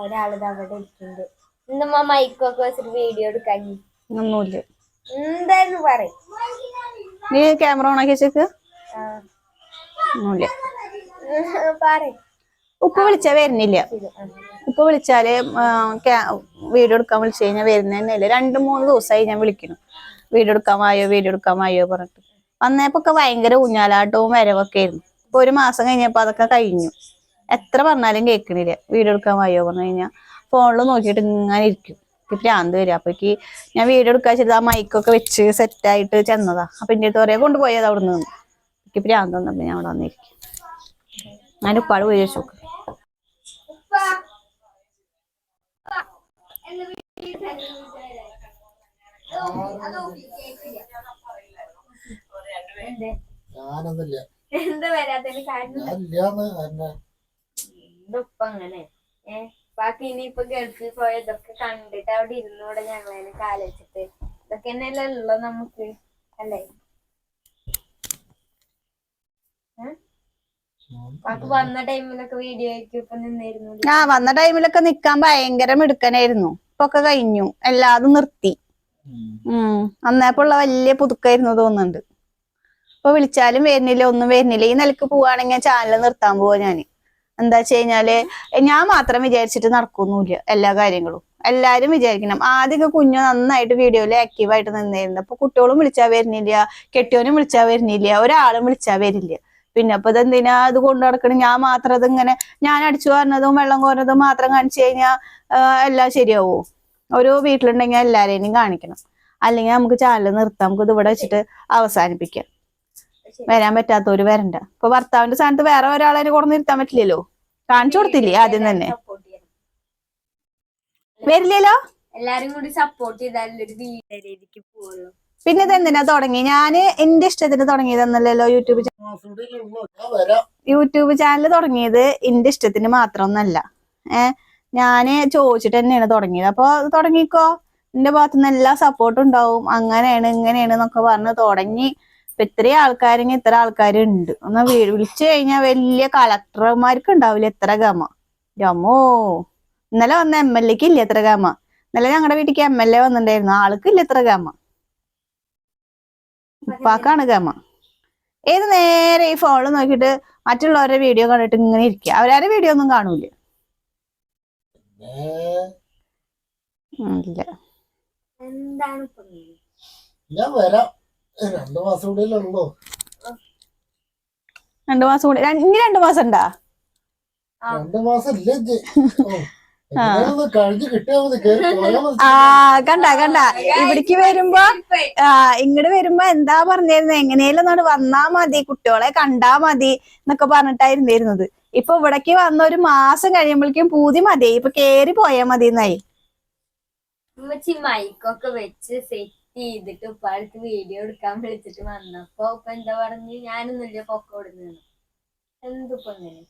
ഒരാളിത് അവിടെ ഇരിക്കുന്നുണ്ട്. ഇന്നമ്മ മൈക്കൊക്കെ വെച്ചിട്ട് വീഡിയോ എടുക്കാൻ ഒന്നുമില്ല. എന്തായിരുന്നു പറയും. നീ ക്യാമറ ഓൺ ആക്കി വെച്ചേക്ക്. ഒന്നുമില്ല. ഉപ്പ വിളിച്ചാ വരുന്നില്ല. ഉപ്പ വിളിച്ചാല് വീഡിയോ എടുക്കാൻ വിളിച്ചു കഴിഞ്ഞാൽ വരുന്നതന്നെയല്ലേ. 2-3 ദിവസമായി ഞാൻ വിളിക്കുന്നു, വീഡിയോ എടുക്കാൻ വായോ പറഞ്ഞിട്ട്. വന്നപ്പോക്കെ ഭയങ്കര ഊഞ്ഞാലാട്ടവും വരവൊക്കെ ആയിരുന്നു. ഇപ്പൊ 1 മാസം കഴിഞ്ഞപ്പോ അതൊക്കെ കഴിഞ്ഞു. എത്ര പറഞ്ഞാലും കേൾക്കണില്ല. വീഡിയോ എടുക്കാൻ വായോ പറഞ്ഞു കഴിഞ്ഞാൽ ഫോണിൽ നോക്കിയിട്ട് ഇങ്ങനെ ഇരിക്കും. ഭ്രാന്ത് വരും. അപ്പൊക്ക് ഞാൻ വീഡിയോ എടുക്കാൻ ചെയ്ത് ആ മൈക്കൊക്കെ വെച്ച് സെറ്റായിട്ട് ചെന്നതാ. അപ്പൊ എന്റെ അടുത്ത് പറയാ കൊണ്ടുപോയത് അവിടെ നിന്ന്. എനിക്ക് ഭ്രാന്ത് വന്നപ്പോ ഞാൻ അവിടെ വന്നിരിക്കും. ഞാൻ ഉപ്പാട് പോയി ചോദിച്ചു നോക്ക്. എന്താ വരാത്തതിന് ഉപ്പ അങ്ങനെ ബാക്കി ഇനിയിപ്പൊ ഗൾഫിൽ പോയതൊക്കെ കണ്ടിട്ട് അവിടെ ഇരുന്നൂടെ ഞങ്ങളതിനെ കാലിച്ചിട്ട് ഇതൊക്കെ തന്നെയല്ലേ ഉള്ളു നമുക്ക്, അല്ലേ? വന്ന ടൈമിലൊക്കെ വീഡിയോ ഇപ്പൊ നിന്നിരുന്നു. വന്ന ടൈമിലൊക്കെ നിക്കാൻ ഭയങ്കര മിടുക്കനായിരുന്നു. ഇപ്പൊക്കെ കഴിഞ്ഞു, എല്ലാതും നിർത്തി. അന്നേപ്പുള്ള വലിയ പുതുക്കായിരുന്നു തോന്നുന്നുണ്ട്. ഇപ്പൊ വിളിച്ചാലും വരുന്നില്ല, ഒന്നും വരുന്നില്ല. ഈ നിലക്ക് പോവാണെങ്കിൽ ചാനൽ നിർത്താൻ പോവാ ഞാന്. എന്താ വെച്ച് കഴിഞ്ഞാല് ഞാൻ മാത്രം വിചാരിച്ചിട്ട് നടക്കൊന്നുമില്ല എല്ലാ കാര്യങ്ങളും. എല്ലാരും വിചാരിക്കണം. ആദ്യമൊക്കെ കുഞ്ഞു നന്നായിട്ട് വീഡിയോയില് ആക്റ്റീവായിട്ട് നിന്നിരുന്നു. അപ്പൊ കുട്ടികളും വിളിച്ചാൽ വരുന്നില്ല, കെട്ടിയോനും വിളിച്ചാൽ വരുന്നില്ല, ഒരാളും വിളിച്ചാൽ വരില്ല. പിന്നെ അപ്പൊ ഇതെന്തിനാ ഇത് കൊണ്ടു നടക്കണം? ഞാൻ മാത്രം ഇതിങ്ങനെ ഞാൻ അടിച്ചു പറഞ്ഞതും വെള്ളം കോരുന്നതും മാത്രം കാണിച്ചു കഴിഞ്ഞാൽ എല്ലാം ശരിയാവോ? ഓരോ വീട്ടിലുണ്ടെങ്കിൽ എല്ലാരെയും കാണിക്കണം. അല്ലെങ്കിൽ നമുക്ക് ചാനൽ നിർത്താം, നമുക്ക് ഇത് ഇവിടെ വെച്ചിട്ട് അവസാനിപ്പിക്കാം. വരാൻ പറ്റാത്തവര് വരണ്ട. ഇപ്പൊ ഭർത്താവിന്റെ സ്ഥാനത്ത് വേറെ ഒരാളെ കൊണ്ടു നിർത്താൻ പറ്റില്ലല്ലോ. കാണിച്ചു കൊടുത്തില്ലേ ആദ്യം തന്നെ? വരില്ലല്ലോ. എല്ലാരും കൂടി സപ്പോർട്ട് ചെയ്താലൊരു രീതിക്ക് പോകുള്ളൂ. പിന്നെ ഇതെന്തിനാ തുടങ്ങി? ഞാന് എന്റെ ഇഷ്ടത്തിന് തുടങ്ങിയതെന്നല്ലോ യൂട്യൂബ് ചാനൽ തുടങ്ങിയത് എന്റെ ഇഷ്ടത്തിന് മാത്രമൊന്നല്ല. ഞാന് ചോദിച്ചിട്ട് തന്നെയാണ് തുടങ്ങിയത്. അപ്പൊ തുടങ്ങിക്കോ, എന്റെ ഭാഗത്തുനിന്ന് എല്ലാ സപ്പോർട്ടും ഉണ്ടാവും. അങ്ങനെയാണ് ഇങ്ങനെയാണ് എന്നൊക്കെ പറഞ്ഞ് തുടങ്ങി. ഇപ്പൊ ഇത്രയും ആൾക്കാരെങ്കിൽ ഇത്ര ആൾക്കാരുണ്ട്. ഒന്ന് വിളിച്ചു കഴിഞ്ഞാൽ വലിയ കളക്ടർമാർക്ക് ഉണ്ടാവില്ല എത്ര ഗമ. ഗമോ ഇന്നലെ വന്ന MLA-ക്ക് ഇല്ല എത്ര ഗമ. ഇന്നലെ ഞങ്ങളുടെ വീട്ടിലേക്ക് MLA വന്നിട്ടുണ്ടായിരുന്നു, ആൾക്ക് ഇല്ല എത്ര ഗമ. ഉപ്പാക്കാണ് ഗമ. ഏത് നേരെ ഈ ഫോണിൽ നോക്കിയിട്ട് മറ്റുള്ളവരുടെ വീഡിയോ കണ്ടിട്ട് ഇങ്ങനെ ഇരിക്കുക. അവരാരുടെ വീഡിയോ ഒന്നും കാണൂല. ഇല്ല. എന്താണ് ഞാൻ വരാം. 2 മാസം കൂടി 2 മാസം കൂടി. ഇനി 2 മാസം ഉണ്ടാ? 2 മാസം ഇല്ലേ? കണ്ട ഇവിടേക്ക് വരുമ്പോ ഇങ്ങോട്ട് വരുമ്പോ എന്താ പറഞ്ഞിരുന്നത്? എങ്ങനെയാലും ഒന്നോട് വന്നാ മതി, കുട്ടികളെ കണ്ടാ മതി എന്നൊക്കെ പറഞ്ഞിട്ടായിരുന്നിരുന്നത്. ഇപ്പൊ ഇവിടേക്ക് വന്ന 1 മാസം കഴിയുമ്പോഴേക്കും പൂതി മതി, ഇപ്പൊ കേറി പോയാ മതി എന്നായി. മൈക്കൊക്കെ വെച്ച് സെറ്റ് ചെയ്തിട്ട് ഉപ്പാടുത്ത് വീഡിയോ എടുക്കാൻ വിളിച്ചിട്ട് വന്നപ്പോ ഇപ്പൊ എന്താ പറഞ്ഞു? ഞാനൊന്നുമില്ല, പൊക്ക കൊടുന്നു. എന്തിപ്പോ അങ്ങനെ?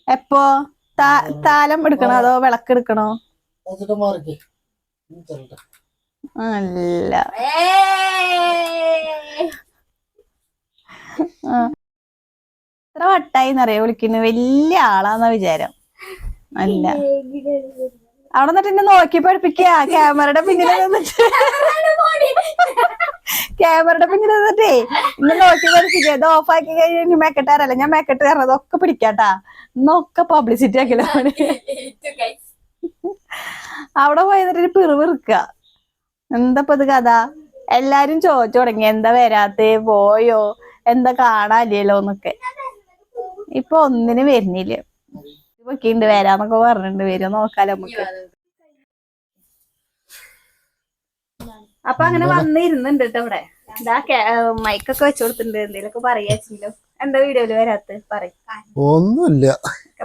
എപ്പോ താലം എടുക്കണോ അതോ വിളക്ക് എടുക്കണോ? അല്ല, എത്ര വട്ടായിന്നറിയോ വിളിക്കുന്നു? വലിയ ആളാന്ന വിചാരം. അല്ല, അവിടെ നിന്നിട്ട് എന്നെ നോക്കി പഠിപ്പിക്കുക. ക്യാമറയുടെ പിന്നിൽ നിന്നിട്ട് ഇന്നെ നോക്കി പഠിപ്പിക്കുക. ഇത് ഓഫാക്കി കഴിഞ്ഞ് മേക്കെട്ടാറല്ല, ഞാൻ മേക്കെട്ട് കയറണം. അതൊക്കെ പിടിക്കാട്ടാ, എന്നൊക്കെ പബ്ലിസിറ്റി ആക്കില്ല. അവിടെ പോയിട്ട് പിറുപിറുക്കുക. എന്താ ഇത് കഥ? എല്ലാരും ചോദിച്ചു തുടങ്ങി എന്താ വരാത്തെ, പോയോ, എന്താ കാണാനില്ലല്ലോ എന്നൊക്കെ. ഇപ്പൊ ഒന്നിനും വരുന്നില്ല. ഉണ്ട് വരാന്നൊക്കെ പറഞ്ഞിട്ടുണ്ട്. വരും, നോക്കാലോ നമുക്ക്. അപ്പൊ അങ്ങനെ വന്നിരുന്നുണ്ട് കേട്ടോ ഇവിടെ. എന്താ മൈക്കൊക്കെ വെച്ചു കൊടുത്തിട്ടുണ്ട്. എന്തേലൊക്കെ പറയാച്ചല്ലോ. എന്താ വീഡിയോയില് വരാത്ത? ഒന്നുമില്ല.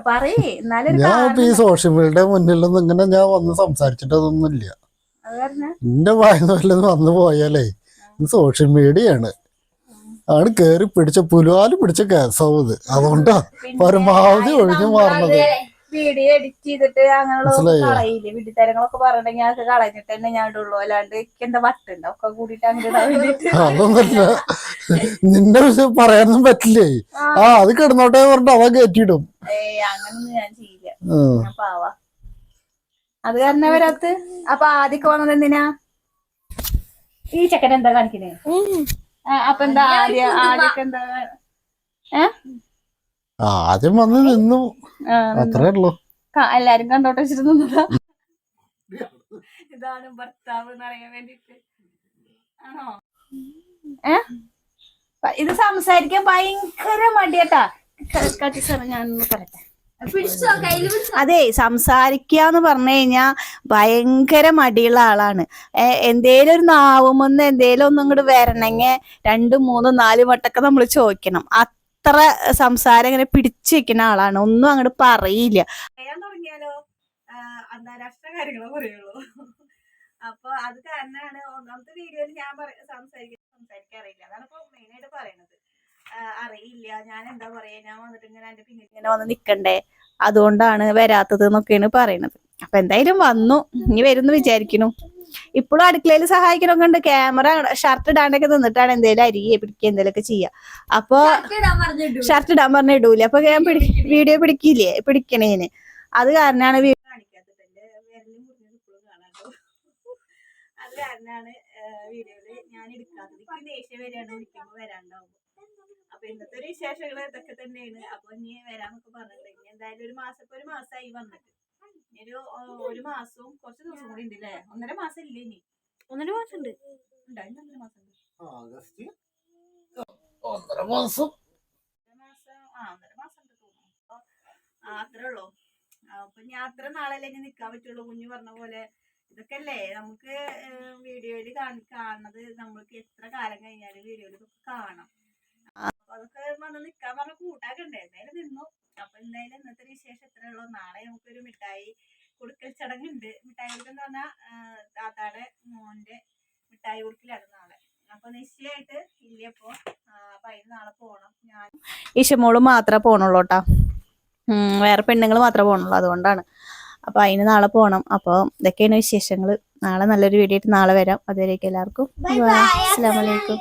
പറയേ എന്നാലും ഞാൻ ഈ സോഷ്യൽ മീഡിയയുടെ മുന്നിലൊന്നും ഇങ്ങനെ ഞാൻ വന്ന് സംസാരിച്ചിട്ടതൊന്നുമില്ല. എന്റെ വായനൊന്നും വന്നു പോയാലേ സോഷ്യൽ മീഡിയയാണ് ആണ് കേറി പിടിച്ച പുലുവാല് പിടിച്ച കേസാവത്. അതുകൊണ്ടാ പരമാവധി ഒഴിഞ്ഞു മാറണത്. വീഡിയോ എഡിറ്റ് ചെയ്തിട്ട് അങ്ങനെയുള്ള കളയില്ലേ വിഡിത്തരങ്ങളൊക്കെ പറഞ്ഞിട്ടുണ്ടെങ്കിൽ അതൊക്കെ കളഞ്ഞിട്ട് തന്നെ ഞാൻ ഇടുള്ളൂ. അല്ലാണ്ട് എനിക്ക് എന്താ വട്ടുണ്ട് ഒക്കെ കൂടിയിട്ട് അങ്ങനെ ഇടാൻ വേണ്ടിട്ട്. അതൊന്നല്ല, നിന്റെ വിഷയം പറയാനൊന്നും പറ്റില്ലേ. അത് കിടന്നോട്ടെ പറഞ്ഞിട്ട് അവൻ കയറ്റിയിടും. അങ്ങനൊന്നും ഞാൻ ചെയ്യില്ല, ഞാൻ പാവാ. അത് കാരണം വരാത്ത്. അപ്പൊ ആദ്യമൊക്കെ വന്നത് എന്തിനാ? ഈ ചെക്കൻ എന്താ കാണിക്കുന്നേ? അപ്പൊ എന്താ ആദ്യമൊക്കെ എന്താ? ആദ്യം വന്ന് നിന്നു, അത്രേ ഉള്ളൂ. എല്ലാരും കണ്ടോട്ടെ വെച്ചിട്ട് നിന്നതാ. ഇതാണ് ഭർത്താവ് എന്ന് അറിയാൻ വേണ്ടിട്ട് ആണോ? ഇത് സംസാരിക്കാൻ ഭയങ്കര മടിയാട്ടാ. ഞാനൊന്ന് പറയട്ടെ. അതെ, സംസാരിക്കാന്ന് പറഞ്ഞു കഴിഞ്ഞാ ഭയങ്കര മടിയുള്ള ആളാണ്. എന്തേലും ഒരു നാവുമെന്ന് എന്തേലും ഒന്നും ഇങ്ങോട്ട് വരണമെങ്കിൽ 2, 3, 4 വട്ടൊക്കെ നമ്മൾ ചോദിക്കണം. അത്ര സംസാരം ഇങ്ങനെ പിടിച്ചു വെക്കുന്ന ആളാണ്. ഒന്നും അങ്ങോട്ട് പറയില്ല. പറയാൻ തുടങ്ങിയാലോ അന്താരാഷ്ട്ര കാര്യങ്ങളെ പറയുള്ളൂ. അപ്പൊ അത് കാരണമാണ് ഒന്നാമത്തെ വീഡിയോയിൽ ഞാൻ സംസാരിക്കാറില്ല. അതാണ് ഇപ്പൊ മെയിനായിട്ട് പറയണത്. അറിയില്ല, ഞാൻ എന്താ പറയാ, ഞാൻ വന്നിട്ട് ഇങ്ങനെ എന്റെ പിന്നിൽ ഇങ്ങനെ വന്ന് നിക്കണ്ടേ, അതുകൊണ്ടാണ് വരാത്തത് എന്നൊക്കെയാണ് പറയണത്. അപ്പൊ എന്തായാലും വന്നു, ഇനി വരുമെന്ന് വിചാരിക്കുന്നു. ഇപ്പോഴും അടുക്കളയിൽ സഹായിക്കണമൊക്കെ ഉണ്ട്. ക്യാമറ ഷർട്ട് ഇടാണ്ടൊക്കെ നിന്നിട്ടാണ് എന്തേലും അരിയെ പിടിക്കുക എന്തേലൊക്കെ ചെയ്യാ. അപ്പൊ ഷർട്ട് ഇടാൻ പറഞ്ഞ ഇടൂല. അപ്പൊ ഞാൻ വീഡിയോ പിടിക്കണേന് അത് കാരണമാണ് വീഡിയോ കാണിക്കാത്തത്. എന്റെ വിരലും മുറിഞ്ഞത് ഇപ്പോഴും കാണാട്ടോ. അത് കാരണമാണ് വീഡിയോയില് ഞാൻ എടുക്കാത്തത്. എനിക്ക് ദേഷ്യം വരെയാണ് വിളിക്കുമ്പോ വരാണ്ടാവും. അപ്പൊ ഇന്നത്തെ ഒരു വിശേഷങ്ങള് ഇതൊക്കെ തന്നെയാണ്. അപ്പൊ ഇനി വരാന്നൊക്കെ പറഞ്ഞിട്ടുണ്ട്. ഇനി എന്തായാലും ഒരു മാസമായി വന്നിട്ട്. ഇനി ഒരു മാസവും കുറച്ച് ദിവസം കൂടി ഉണ്ട് അല്ലേ? 1.5 മാസം ഇല്ലേ? ഇനി 1.5 മാസം ഉണ്ട്. 1.5 മാസം ഉണ്ട്. 1.5 മാസം ഉണ്ട് തോന്നുന്നു. അത്രേ ഉള്ളൂ. അപ്പൊ ഞാൻ അത്ര നാളല്ലേ ഇനി നിക്കാൻ പറ്റുള്ളൂ. കുഞ്ഞു പറഞ്ഞ പോലെ ഇതൊക്കെ അല്ലേ നമുക്ക് വീഡിയോയില് കാണുന്നത്. നമ്മൾക്ക് എത്ര കാലം കഴിഞ്ഞാലും വീഡിയോയിൽ ഇതൊക്കെ കാണാം. അപ്പൊ അതൊക്കെ വന്ന് നിക്കാൻ പറഞ്ഞ കൂട്ടാക്കണ്ടേ? എന്തായാലും നിന്നു. അപ്പൊ എന്തായാലും ഇന്നത്തെ വിശേഷം എത്ര ഉള്ളൂ. നാളെ നമുക്കൊരു മിഠായി കൊടുക്കൽ ചടങ്ങുണ്ട്. മിഠായി കൊടുക്കെന്ന് പറഞ്ഞാൽ താത്താടെ മോന്റെ മിഠായി കൊടുക്കലാണ് നാളെ. അപ്പൊ നിശ്ചയായിട്ട് ഇല്ല. അപ്പൊ അതിന് നാളെ പോണം. ഞാൻ ഇഷമോള് മാത്രമേ പോണുള്ളൂട്ടാ. വേറെ പെണ്ണുങ്ങൾ മാത്രമേ പോണുള്ളൂ. അതുകൊണ്ടാണ്. അപ്പൊ അതിന് നാളെ പോണം. അപ്പൊ ഇതൊക്കെയാണ് വിശേഷങ്ങള്. നാളെ നല്ലൊരു വീഡിയോ ആയിട്ട് നാളെ വരാം. അതുവരേക്കും എല്ലാവർക്കും അസ്സലാമു അലൈക്കും.